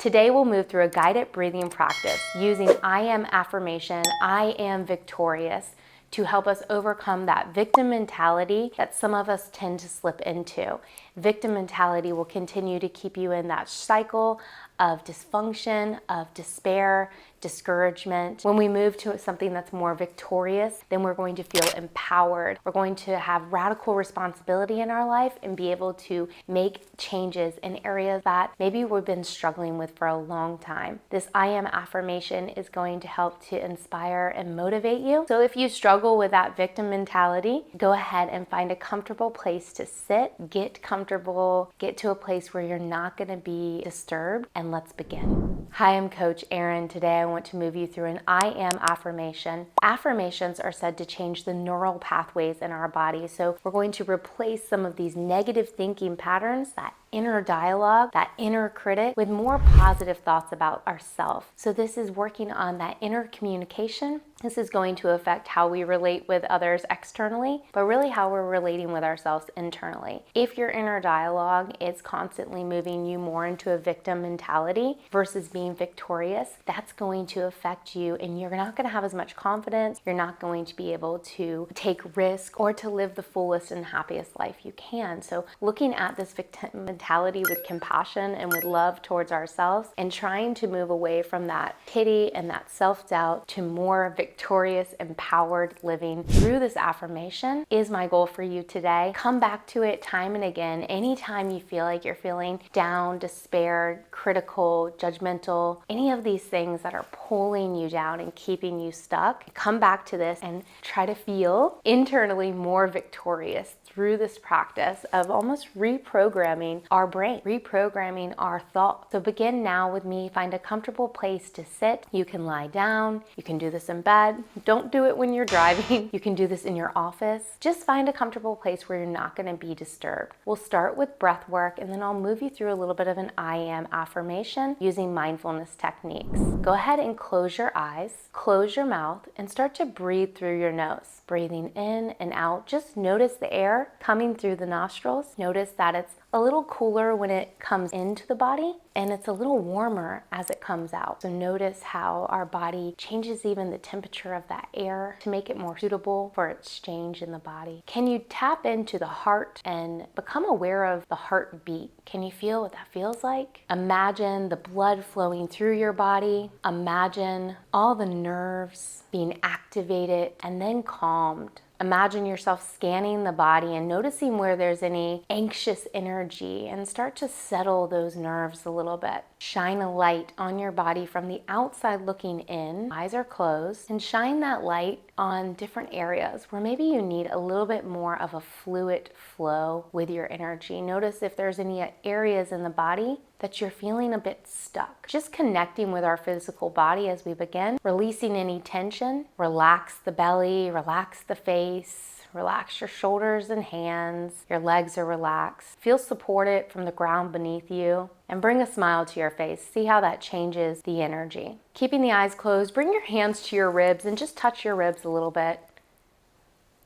Today we'll move through a guided breathing practice using I am affirmation, I am victorious, to help us overcome that victim mentality that some of us tend to slip into. Victim mentality will continue to keep you in that cycle of dysfunction, of despair, discouragement. When we move to something that's more victorious, then we're going to feel empowered. We're going to have radical responsibility in our life and be able to make changes in areas that maybe we've been struggling with for a long time. This I am affirmation is going to help to inspire and motivate you. So if you struggle with that victim mentality, go ahead and find a comfortable place to sit, get comfortable, get to a place where you're not going to be disturbed, and let's begin. Hi, I'm Coach Erin. Today I want to move you through an I am affirmation. Affirmations are said to change the neural pathways in our body. So we're going to replace some of these negative thinking patterns, that inner dialogue, that inner critic, with more positive thoughts about ourselves. So this is working on that inner communication. This is going to affect how we relate with others externally, but really how we're relating with ourselves internally. If your inner dialogue is constantly moving you more into a victim mentality versus being victorious, that's going to affect you, and you're not going to have as much confidence. You're not going to be able to take risk or to live the fullest and happiest life you can. So looking at this victim mentality with compassion and with love towards ourselves, and trying to move away from that pity and that self-doubt to more victorious, empowered living through this affirmation is my goal for you today. Come back to it time and again. Anytime you feel like you're feeling down, despair, critical, judgmental, any of these things that are pulling you down and keeping you stuck, come back to this and try to feel internally more victorious through this practice of almost reprogramming our brain, reprogramming our thoughts. So begin now with me. Find a comfortable place to sit. You can lie down. You can do this in bed. Don't do it when you're driving. You can do this in your office. Just find a comfortable place where you're not going to be disturbed. We'll start with breath work, and then I'll move you through a little bit of an I am affirmation using mindfulness techniques. Go ahead and close your eyes, close your mouth, and start to breathe through your nose. Breathing in and out. Just notice the air coming through the nostrils. Notice that it's a little cooler when it comes into the body, and it's a little warmer as it comes out. So notice how our body changes even the temperature of that air to make it more suitable for exchange in the body. Can you tap into the heart and become aware of the heartbeat? Can you feel what that feels like? Imagine the blood flowing through your body. Imagine all the nerves being activated and then calmed. Imagine yourself scanning the body and noticing where there's any anxious energy, and start to settle those nerves a little bit. Shine a light on your body from the outside looking in. Eyes are closed, and shine that light on different areas where maybe you need a little bit more of a fluid flow with your energy. Notice if there's any areas in the body that you're feeling a bit stuck. Just connecting with our physical body as we begin, releasing any tension. Relax the belly, relax the face, relax your shoulders and hands. Your legs are relaxed. Feel supported from the ground beneath you, and bring a smile to your face. See how that changes the energy. Keeping the eyes closed, bring your hands to your ribs and just touch your ribs a little bit.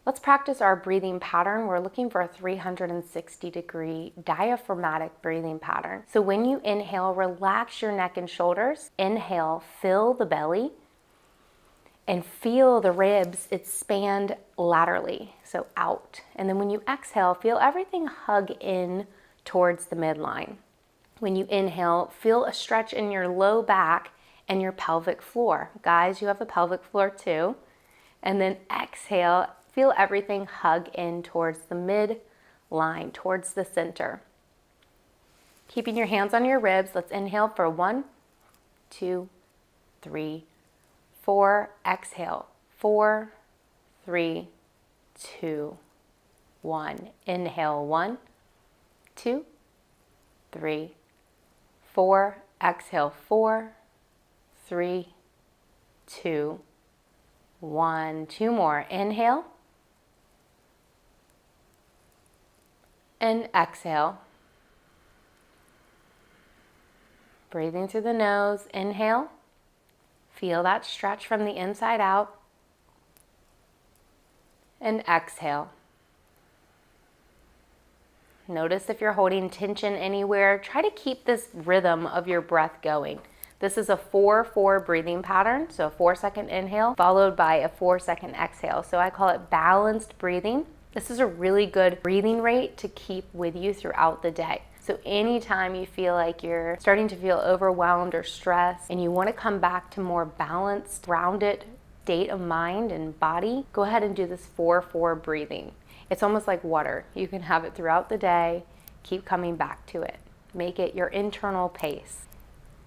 Let's practice our breathing pattern. We're looking for a 360-degree diaphragmatic breathing pattern. So when you inhale, relax your neck and shoulders. Inhale, fill the belly, and feel the ribs expand laterally, so out. And then when you exhale, feel everything hug in towards the midline. When you inhale, feel a stretch in your low back and your pelvic floor. Guys, you have a pelvic floor too. And then exhale, feel everything hug in towards the midline, towards the center. Keeping your hands on your ribs, let's inhale for 1, 2, 3, 4. Exhale, 4, 3, 2, 1. Inhale, 1, 2, 3, 4. Exhale, 4, 3, 2, 1. 2 more. Inhale and exhale. Breathing through the nose. Inhale. Feel that stretch from the inside out. And exhale. Notice if you're holding tension anywhere. Try to keep this rhythm of your breath going. This is a 4-4 breathing pattern, so a 4-second inhale followed by a 4-second exhale. So I call it balanced breathing. This is a really good breathing rate to keep with you throughout the day. So anytime you feel like you're starting to feel overwhelmed or stressed and you want to come back to more balanced, grounded state of mind and body, go ahead and do this 4-4 breathing. It's almost like water. You can have it throughout the day. Keep coming back to it. Make it your internal pace.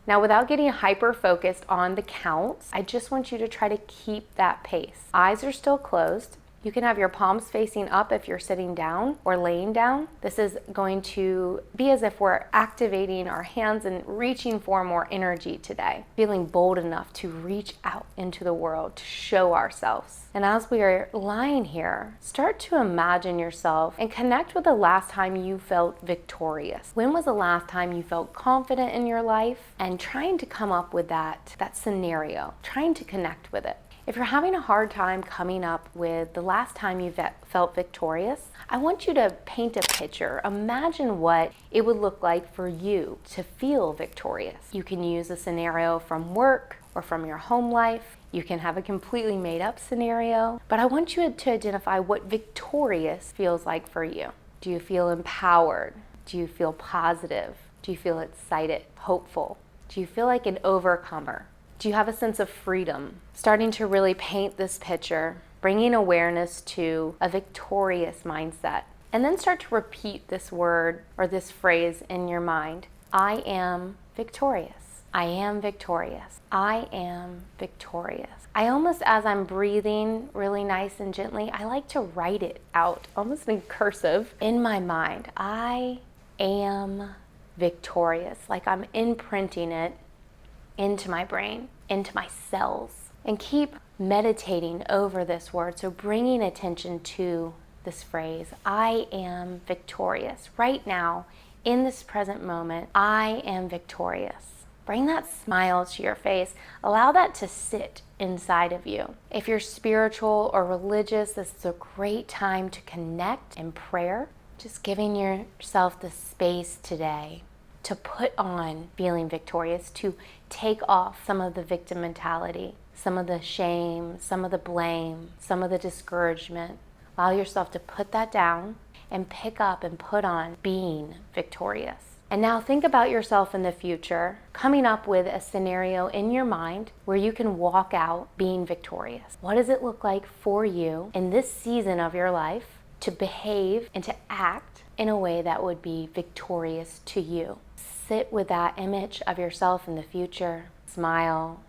Now, without getting hyper focused on the counts, I just want you to try to keep that pace. Eyes are still closed. You can have your palms facing up if you're sitting down or laying down. This is going to be as if we're activating our hands and reaching for more energy today, feeling bold enough to reach out into the world to show ourselves. And as we are lying here, start to imagine yourself and connect with the last time you felt victorious. When was the last time you felt confident in your life? And trying to come up with that scenario, trying to connect with it. If you're having a hard time coming up with the last time you felt victorious, I want you to paint a picture. Imagine what it would look like for you to feel victorious. You can use a scenario from work or from your home life. You can have a completely made up scenario, but I want you to identify what victorious feels like for you. Do you feel empowered? Do you feel positive? Do you feel excited, hopeful? Do you feel like an overcomer? Do you have a sense of freedom? Starting to really paint this picture, bringing awareness to a victorious mindset. And then start to repeat this word or this phrase in your mind. I am victorious. I am victorious. I am victorious. I almost, as I'm breathing really nice and gently, I like to write it out, almost in cursive, in my mind. I am victorious. Like I'm imprinting it into my brain, into my cells, and keep meditating over this word. So bringing attention to this phrase, I am victorious. Right now, in this present moment, I am victorious. Bring that smile to your face. Allow that to sit inside of you. If you're spiritual or religious, this is a great time to connect in prayer. Just giving yourself the space today to put on feeling victorious, to take off some of the victim mentality, some of the shame, some of the blame, some of the discouragement. Allow yourself to put that down and pick up and put on being victorious. And now think about yourself in the future, coming up with a scenario in your mind where you can walk out being victorious. What does it look like for you in this season of your life to behave and to act in a way that would be victorious to you? Sit with that image of yourself in the future. Smile,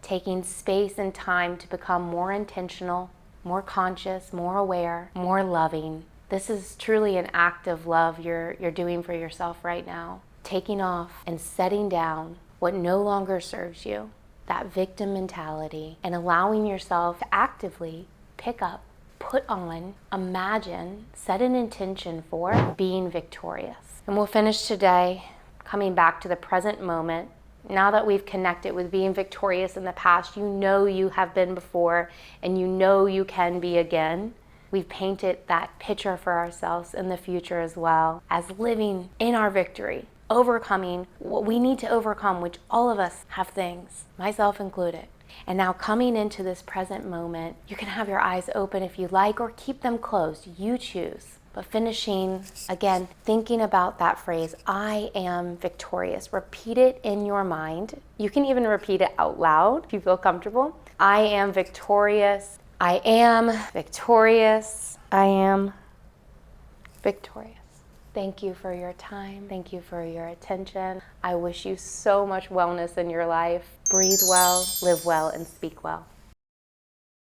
taking space and time to become more intentional, more conscious, more aware, more loving. This is truly an act of love you're doing for yourself right now. Taking off and setting down what no longer serves you, that victim mentality, and allowing yourself to actively pick up, put on, imagine, set an intention for being victorious. And we'll finish today coming back to the present moment. Now that we've connected with being victorious in the past, you know you have been before and you know you can be again. We've painted that picture for ourselves in the future as well as living in our victory, overcoming what we need to overcome, which all of us have things, myself included. And now coming into this present moment, you can have your eyes open if you like or keep them closed. You choose. But finishing, again, thinking about that phrase, I am victorious. Repeat it in your mind. You can even repeat it out loud if you feel comfortable. I am victorious. I am victorious. I am victorious. Thank you for your time. Thank you for your attention. I wish you so much wellness in your life. Breathe well, live well, and speak well.